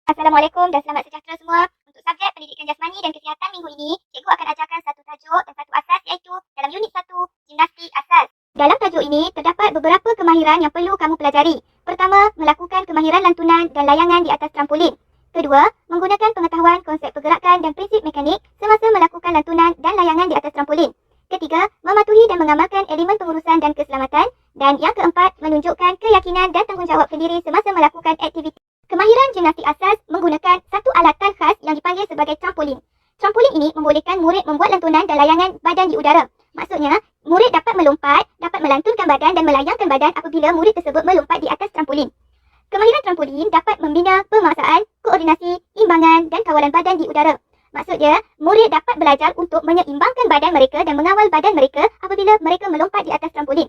Assalamualaikum dan selamat sejahtera semua. Untuk subjek pendidikan jasmani dan kesihatan minggu ini, cikgu akan ajarkan satu tajuk dan satu asas iaitu dalam unit 1, gimnastik asas. Dalam tajuk ini, terdapat beberapa kemahiran yang perlu kamu pelajari. Pertama, melakukan kemahiran lantunan dan layangan di atas trampolin. Kedua, menggunakan pengetahuan konsep pergerakan dan prinsip mekanik semasa melakukan lantunan dan layangan di atas trampolin. Ketiga, mematuhi dan mengamalkan elemen pengurusan dan keselamatan. Dan yang keempat, menunjukkan keyakinan dan tanggungjawab sendiri semasa melakukan aktiviti. Kemahiran gimnastik asas menggunakan satu alatan khas yang dipanggil sebagai trampolin. Trampolin ini membolehkan murid membuat lantunan dan layangan badan di udara. Maksudnya, murid dapat melompat, dapat melantunkan badan dan melayangkan badan apabila murid tersebut melompat di atas trampolin. Kemahiran trampolin dapat membina penguasaan, koordinasi, imbangan dan kawalan badan di udara. Maksudnya, murid dapat belajar untuk menyeimbangkan badan mereka dan mengawal badan mereka apabila mereka melompat di atas trampolin.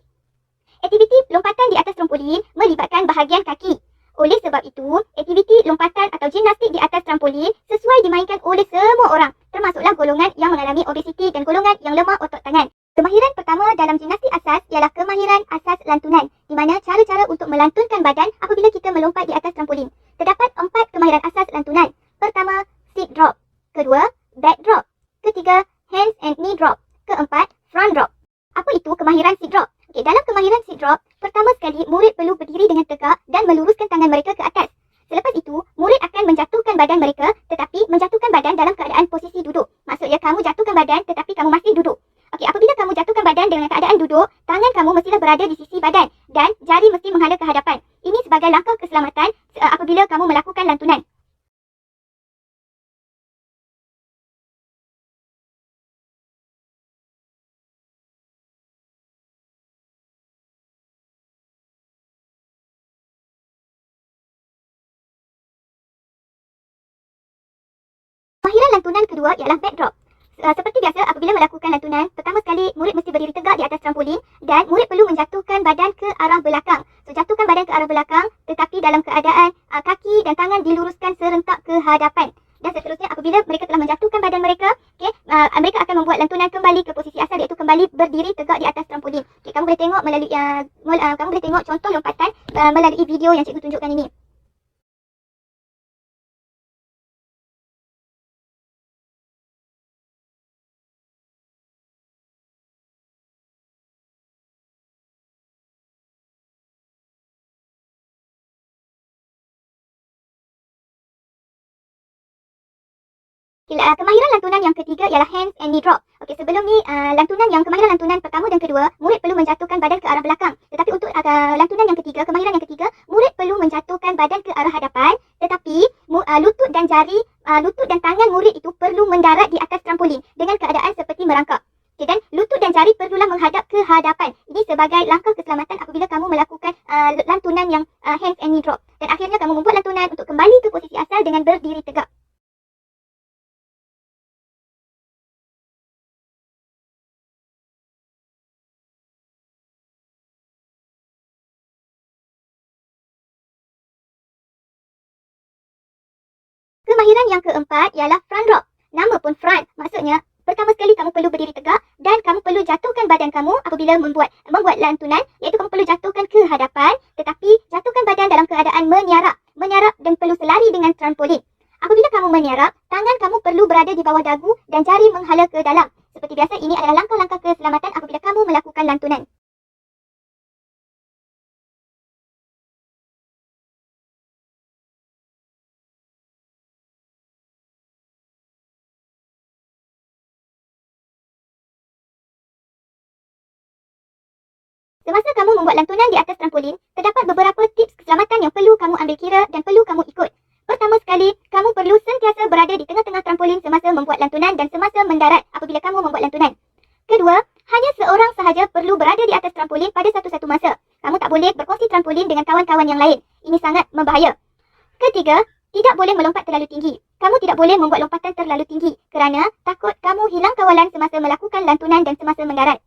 Aktiviti lompatan di atas trampolin melibatkan bahagian kaki. Oleh sebab itu, aktiviti lompatan atau gimnastik di atas trampolin sesuai dimainkan oleh semua orang, termasuklah golongan yang mengalami obesiti dan golongan yang lemah otot tangan. Kemahiran pertama dalam gimnastik asas ialah kemahiran asas lantunan, di mana cara-cara untuk melantunkan badan apabila kita melompat di atas trampolin. Terdapat 4 kemahiran asas lantunan. Pertama, sit drop. Kedua, back drop. Ketiga, hands and knee drop. Keempat, front drop. Apa itu kemahiran sit drop? Okey, dalam kemahiran sit drop, pertama sekali murid perlu berdiri dengan tegak dan meluruskan tangan mereka ke atas. Selepas itu, murid akan menjatuhkan badan mereka tetapi menjatuhkan badan dalam keadaan posisi duduk. Maksudnya kamu jatuhkan badan tetapi kamu masih duduk. Okey, apabila kamu jatuhkan badan dengan keadaan duduk, tangan kamu mestilah berada di sisi badan dan jari mesti menghadap ke hadapan. Ini sebagai langkah keselamatan apabila kamu melakukan lantunan. Kemahiran lantunan kedua ialah backdrop. Seperti biasa, apabila melakukan lantunan, pertama sekali murid mesti berdiri tegak di atas trampolin dan murid perlu menjatuhkan badan ke arah belakang. So, jatuhkan badan ke arah belakang tetapi dalam keadaan kaki dan tangan diluruskan serentak ke hadapan. Dan seterusnya, apabila mereka telah menjatuhkan badan mereka, mereka akan membuat lantunan kembali ke posisi asal iaitu kembali berdiri tegak di atas trampolin. Kamu boleh tengok melalui kamu boleh tengok contoh lompatan melalui video yang cikgu tunjukkan ini. Kemahiran lantunan yang ketiga ialah hands and knee drop. Okey, sebelum ni kemahiran lantunan pertama dan kedua, murid perlu menjatuhkan badan ke arah belakang. Tetapi untuk lantunan yang ketiga, kemahiran yang ketiga, murid perlu menjatuhkan badan ke arah hadapan, tetapi lutut dan tangan murid itu perlu mendarat di atas trampolin dengan keadaan seperti merangkak. Okay, dan lutut dan jari perlulah menghadap ke hadapan. Ini sebagai langkah keselamatan apabila kamu melakukan lantunan yang hands and knee drop. Dan akhirnya kamu membuat lantunan untuk kembali ke posisi asal dengan berdiri tegak. Kemahiran yang keempat ialah front drop. Nama pun front, maksudnya pertama sekali kamu perlu berdiri tegak dan kamu perlu jatuhkan badan kamu apabila membuat lantunan, iaitu kamu perlu jatuhkan ke hadapan tetapi jatuhkan badan dalam keadaan menyarap dan perlu selari dengan trampolin. Apabila kamu menyarap, tangan kamu perlu berada di bawah dagu dan jari menghala ke dalam. Seperti biasa, ini adalah langkah-langkah keselamatan apabila kamu melakukan lantunan. Semasa kamu membuat lantunan di atas trampolin, terdapat beberapa tips keselamatan yang perlu kamu ambil kira dan perlu kamu ikut. Pertama sekali, kamu perlu sentiasa berada di tengah-tengah trampolin semasa membuat lantunan dan semasa mendarat apabila kamu membuat lantunan. Kedua, hanya seorang sahaja perlu berada di atas trampolin pada satu-satu masa. Kamu tak boleh berkongsi trampolin dengan kawan-kawan yang lain. Ini sangat membahaya. Ketiga, tidak boleh melompat terlalu tinggi. Kamu tidak boleh membuat lompatan terlalu tinggi kerana takut kamu hilang kawalan semasa melakukan lantunan dan semasa mendarat.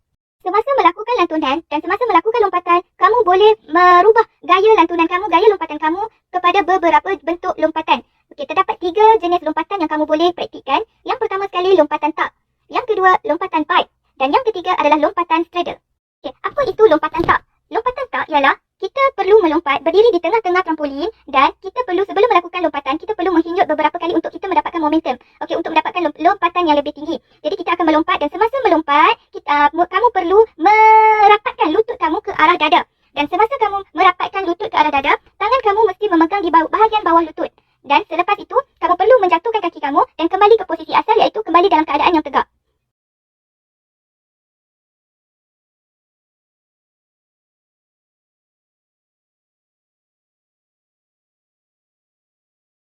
Semasa melakukan lantunan dan semasa melakukan lompatan, kamu boleh merubah gaya lantunan kamu, gaya lompatan kamu kepada beberapa bentuk lompatan. Okey, terdapat 3 jenis lompatan yang kamu boleh praktikkan. Yang pertama sekali lompatan tak. Yang kedua, lompatan pipe. Dan yang ketiga adalah lompatan straddle. Okey, apa itu lompatan tak? Lompatan tak ialah kita perlu melompat berdiri di tengah-tengah trampolin dan kita perlu sebelum melakukan lompatan, kita perlu perlu menghinjut beberapa kali untuk kita mendapatkan momentum. Okey, untuk mendapatkan lompatan yang lebih tinggi. Jadi kita akan melompat dan semasa melompat, kamu perlu merapatkan lutut kamu ke arah dada. Dan semasa kamu merapatkan lutut ke arah dada, tangan kamu mesti memegang di bahagian bawah lutut. Dan selepas itu, kamu perlu menjatuhkan kaki kamu dan kembali ke posisi asal, iaitu kembali dalam keadaan yang tegak.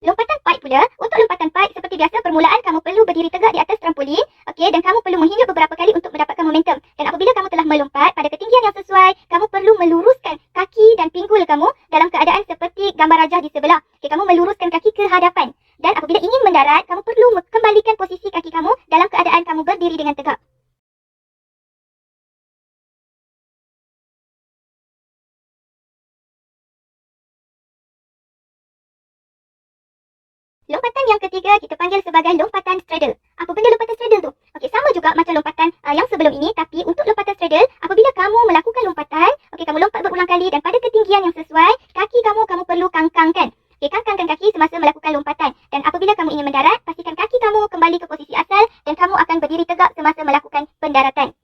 Lompatan pipe pula, untuk lompatan pipe seperti biasa permulaan kamu perlu berdiri tegak di atas trampolin, okey, dan kamu perlu menghinjau beberapa kali untuk mendapatkan momentum. Dan apabila kamu telah melompat pada ketinggian yang sesuai, kamu perlu meluruskan kaki dan pinggul kamu dalam keadaan seperti gambar rajah di sebelah. Okey, kamu meluruskan kaki ke hadapan. Dan apabila ingin mendarat, kamu perlu kembalikan posisi kaki kamu dalam keadaan kamu berdiri dengan tegak. Lompatan yang ketiga kita panggil sebagai lompatan straddle. Apa benda lompatan straddle tu? Okey, sama juga macam lompatan yang sebelum ini, tapi untuk lompatan straddle, apabila kamu melakukan lompatan, okey, kamu lompat berulang kali dan pada ketinggian yang sesuai, kaki kamu perlu kangkangkan. Okey, kangkangkan kaki semasa melakukan lompatan. Dan apabila kamu ingin mendarat, pastikan kaki kamu kembali ke posisi asal dan kamu akan berdiri tegak semasa melakukan pendaratan.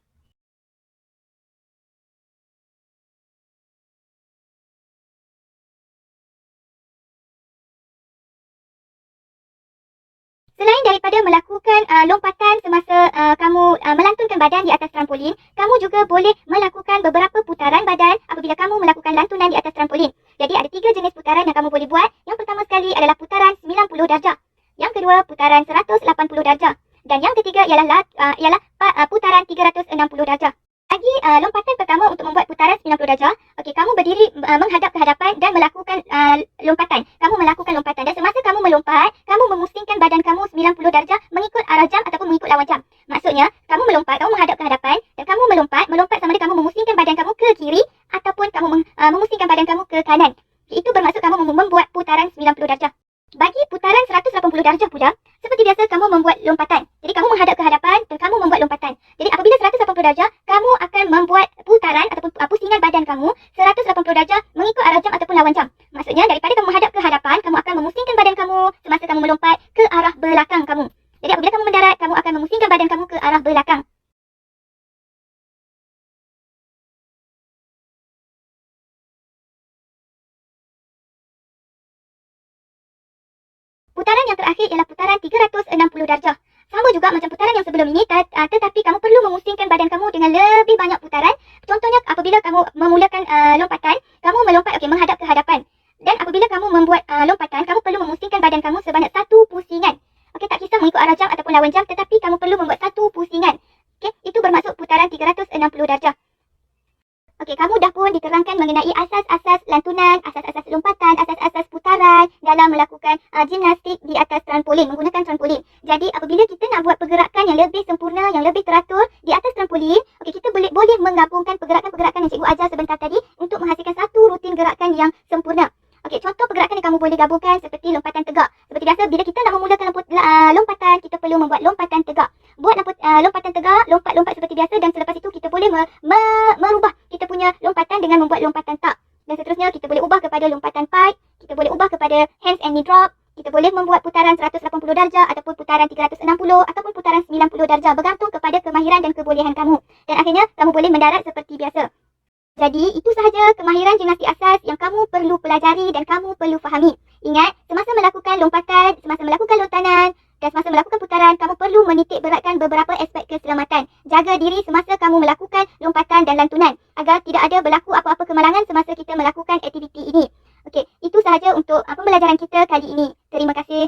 Selain daripada melakukan lompatan semasa kamu melantunkan badan di atas trampolin, kamu juga boleh melakukan beberapa putaran badan apabila kamu melakukan lantunan di atas trampolin. Jadi ada 3 jenis putaran yang kamu boleh buat. Yang pertama sekali adalah putaran 90 darjah. Yang kedua putaran 180 darjah. Dan yang ketiga ialah putaran 360 darjah. Lagi lompatan pertama untuk membuat putaran 90 darjah. Okey, kamu berdiri menghadap ke hadapan dan melakukan lompatan. Kamu melakukan lompatan dan semasa kamu melompat, kamu memusingkan badan kamu 90 darjah mengikut arah jam ataupun mengikut lawan jam. Maksudnya, kamu melompat, kamu menghadap ke hadapan dan kamu melompat sama ada kamu memusingkan badan kamu ke kiri ataupun kamu memusingkan badan kamu ke kanan. Itu bermaksud kamu membuat putaran 90 darjah. Bagi putaran 180 darjah pula, seperti biasa kamu membuat lompatan. Jadi kamu menghadap ke hadapan dan kamu membuat lompatan. Jadi apabila 180 darjah, kamu akan membuat putaran ataupun pusingan badan kamu 180 darjah mengikut arah jam ataupun lawan jam. Maksudnya daripada kamu menghadap ke hadapan, kamu akan memusingkan badan kamu semasa kamu melompat ke arah belakang kamu. Jadi apabila kamu mendarat, kamu akan memusingkan badan kamu ke arah belakang. Putaran yang terakhir ialah putaran 360 darjah. Sama juga macam putaran yang sebelum ini, tetapi kamu perlu memusingkan badan kamu dengan lebih banyak putaran. Contohnya apabila kamu memulakan lompatan, kamu melompat menghadap ke hadapan. Dan apabila kamu membuat lompatan, kamu perlu memusingkan badan kamu sebanyak 1 pusingan. Okey, tak kisah mengikut arah jam ataupun lawan jam, tetapi kamu perlu membuat 1 pusingan. Okey, itu bermaksud putaran 360 darjah. Okey, kamu dah pun diterangkan mengenai asas-asas lantunan, asas-asas lompatan, asas-asas putaran dalam melakukan gimnastik di atas trampolin, menggunakan trampolin. Jadi apabila kita nak buat pergerakan yang lebih sempurna, yang lebih teratur di atas trampolin, okey, kita boleh menggabungkan pergerakan-pergerakan yang cikgu ajar sebentar tadi untuk menghasilkan satu rutin gerakan yang sempurna. Okey, contoh pergerakan yang kamu boleh gabungkan seperti lompatan tegak. Seperti biasa, bila kita nak memulakan lompatan, kita perlu membuat lompatan tegak. Buat lompatan tegak, lompat-lompat seperti biasa dan selepas itu kita boleh merubah kita punya lompatan dengan membuat lompatan tak. Dan seterusnya, kita boleh ubah kepada lompatan pipe, kita boleh ubah kepada hands and knee drop, kita boleh membuat putaran 180 darjah ataupun putaran 360 ataupun putaran 90 darjah bergantung kepada kemahiran dan kebolehan kamu. Dan akhirnya, kamu boleh mendarat seperti biasa. Jadi, itu sahaja kemahiran gimnastik asas yang kamu perlu pelajari dan kamu perlu fahami. Ingat, semasa melakukan lompatan, semasa melakukan lontanan dan semasa melakukan putaran, kamu perlu menitik beratkan beberapa aspek keselamatan. Jaga diri semasa kamu melakukan lompatan dan lantunan agar tidak ada berlaku apa-apa kemalangan semasa kita melakukan aktiviti ini. Okey, itu sahaja untuk pembelajaran kita kali ini. Terima kasih.